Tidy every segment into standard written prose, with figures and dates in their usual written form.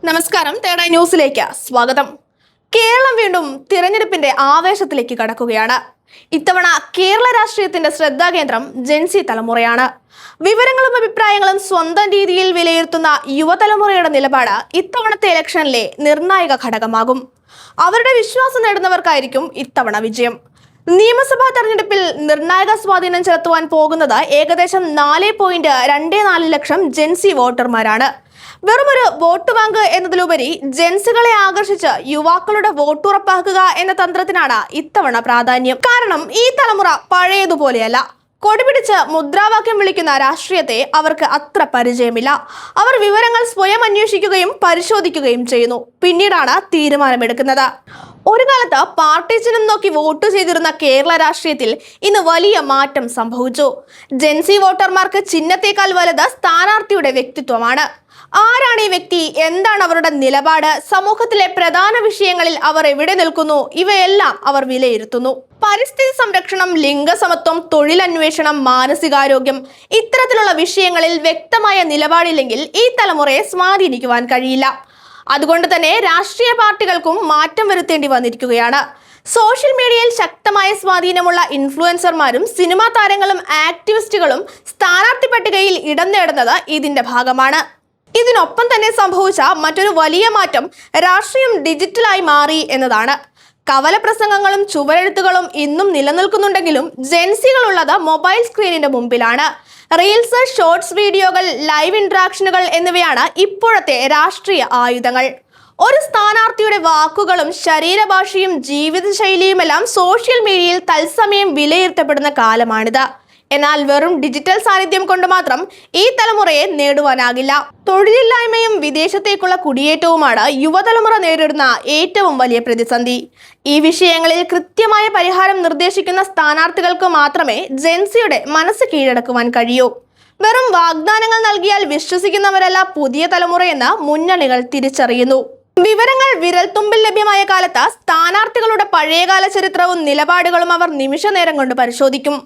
നമസ്കാരം, തേടായി ന്യൂസിലേക്ക് സ്വാഗതം. കേരളം വീണ്ടും തിരഞ്ഞെടുപ്പിന്റെ ആവേശത്തിലേക്ക് കടക്കുകയാണ്. ഇത്തവണ കേരള രാഷ്ട്രീയത്തിന്റെ ശ്രദ്ധാകേന്ദ്രം ജെൻസി തലമുറയാണ്. വിവരങ്ങളും അഭിപ്രായങ്ങളും സ്വന്തം രീതിയിൽ വിലയിരുത്തുന്ന യുവതലമുറയുടെ നിലപാട് ഇത്തവണത്തെ ഇലക്ഷനിലെ നിർണായക ഘടകമാകും. അവരുടെ വിശ്വാസം നേടുന്നവർക്കായിരിക്കും ഇത്തവണ വിജയം. നിയമസഭാ തെരഞ്ഞെടുപ്പിൽ നിർണായക സ്വാധീനം ചെലുത്തുവാൻ പോകുന്നത് ഏകദേശം 4.24 ലക്ഷം ജെൻസി വോട്ടർമാരാണ്. വെറുമൊരു വോട്ട് ബാങ്ക് എന്നതിലുപരി ജെൻസികളെ ആകർഷിച്ച് യുവാക്കളുടെ വോട്ടുറപ്പാക്കുക എന്ന തന്ത്രത്തിനാണ് ഇത്തവണ പ്രാധാന്യം. കാരണം ഈ തലമുറ പഴയതുപോലെയല്ല. കൊടിപിടിച്ച് മുദ്രാവാക്യം വിളിക്കുന്ന രാഷ്ട്രീയത്തെ അവർക്ക് അത്ര പരിചയമില്ല. അവർ വിവരങ്ങൾ സ്വയം അന്വേഷിക്കുകയും പരിശോധിക്കുകയും ചെയ്യുന്നു. പിന്നീടാണ് തീരുമാനമെടുക്കുന്നത്. ഒരു കാലത്ത് പാർട്ടി ചിഹ്നം നോക്കി വോട്ട് ചെയ്തിരുന്ന കേരള രാഷ്ട്രീയത്തിൽ ഇന്ന് വലിയ മാറ്റം സംഭവിച്ചു. ജെൻസി വോട്ടർമാർക്ക് ചിഹ്നത്തേക്കാൾ വലുത് സ്ഥാനാർത്ഥിയുടെ വ്യക്തിത്വമാണ്. ആരാണ് ഈ വ്യക്തി, എന്താണ് അവരുടെ നിലപാട്, സമൂഹത്തിലെ പ്രധാന വിഷയങ്ങളിൽ അവർ എവിടെ നിൽക്കുന്നു, ഇവയെല്ലാം അവർ വിലയിരുത്തുന്നു. പരിസ്ഥിതി സംരക്ഷണം, ലിംഗസമത്വം, തൊഴിലന്വേഷണം, മാനസികാരോഗ്യം, ഇത്തരത്തിലുള്ള വിഷയങ്ങളിൽ വ്യക്തമായ നിലപാടില്ലെങ്കിൽ ഈ തലമുറയെ സ്വാധീനിക്കുവാൻ കഴിയില്ല. അതുകൊണ്ട് തന്നെ രാഷ്ട്രീയ പാർട്ടികൾക്കും മാറ്റം വരുത്തേണ്ടി വന്നിരിക്കുകയാണ്. സോഷ്യൽ മീഡിയയിൽ ശക്തമായ സ്വാധീനമുള്ള ഇൻഫ്ലുവൻസർമാരും സിനിമാ താരങ്ങളും ആക്ടിവിസ്റ്റുകളും സ്ഥാനാർത്ഥി പട്ടികയിൽ ഇടം നേടുന്നത് ഇതിന്റെ ഭാഗമാണ്. ഇതിനൊപ്പം തന്നെ സംഭവിച്ച മറ്റൊരു വലിയ മാറ്റം രാഷ്ട്രീയം ഡിജിറ്റലായി മാറി എന്നതാണ്. കവലപ്രസംഗങ്ങളും ചുവരെഴുത്തുകളും ഇന്നും നിലനിൽക്കുന്നുണ്ടെങ്കിലും ജെൻസികളുള്ളത് മൊബൈൽ സ്ക്രീനിന്റെ മുമ്പിലാണ്. റീൽസ്, ഷോർട്സ് വീഡിയോകൾ, ലൈവ് ഇന്ററാക്ഷനുകൾ എന്നിവയാണ് ഇപ്പോഴത്തെ രാഷ്ട്രീയ ആയുധങ്ങൾ. ഒരു സ്ഥാനാർത്ഥിയുടെ വാക്കുകളും ശരീരഭാഷയും ജീവിതശൈലിയുമെല്ലാം സോഷ്യൽ മീഡിയയിൽ തത്സമയം വിലയിരുത്തപ്പെടുന്ന കാലമാണിത്. എന്നാൽ വെറും ഡിജിറ്റൽ സാന്നിധ്യം കൊണ്ട് മാത്രം ഈ തലമുറയെ നേടുവാനാകില്ല. തൊഴിലില്ലായ്മയും വിദേശത്തേക്കുള്ള കുടിയേറ്റവുമാണ് യുവതലമുറ നേരിടുന്ന ഏറ്റവും വലിയ പ്രതിസന്ധി. ഈ വിഷയങ്ങളിൽ കൃത്യമായ പരിഹാരം നിർദ്ദേശിക്കുന്ന സ്ഥാനാർത്ഥികൾക്ക് മാത്രമേ ജെൻസിയുടെ മനസ്സ് കീഴടക്കുവാൻ കഴിയൂ. വെറും വാഗ്ദാനങ്ങൾ നൽകിയാൽ വിശ്വസിക്കുന്നവരല്ല പുതിയ തലമുറയെന്ന് മുന്നണികൾ തിരിച്ചറിയുന്നു. വിവരങ്ങൾ വിരൽത്തുമ്പിൽ ലഭ്യമായ കാലത്ത് സ്ഥാനാർത്ഥികളുടെ പഴയകാല ചരിത്രവും നിലപാടുകളും അവർ നിമിഷനേരം കൊണ്ട് പരിശോധിക്കും.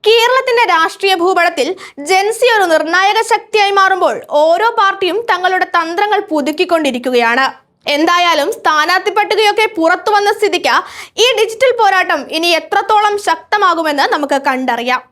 കേരളത്തിന്റെ രാഷ്ട്രീയ ഭൂപടത്തിൽ ജെൻസി ഒരു നിർണായക ശക്തിയായി മാറുമ്പോൾ ഓരോ പാർട്ടിയും തങ്ങളുടെ തന്ത്രങ്ങൾ പുതുക്കിക്കൊണ്ടിരിക്കുകയാണ്. എന്തായാലും സ്ഥാനാർത്ഥി പട്ടികയൊക്കെ പുറത്തു വന്ന സ്ഥിതിക്ക് ഈ ഡിജിറ്റൽ പോരാട്ടം ഇനി എത്രത്തോളം ശക്തമാകുമെന്ന് നമുക്ക് കണ്ടറിയാം.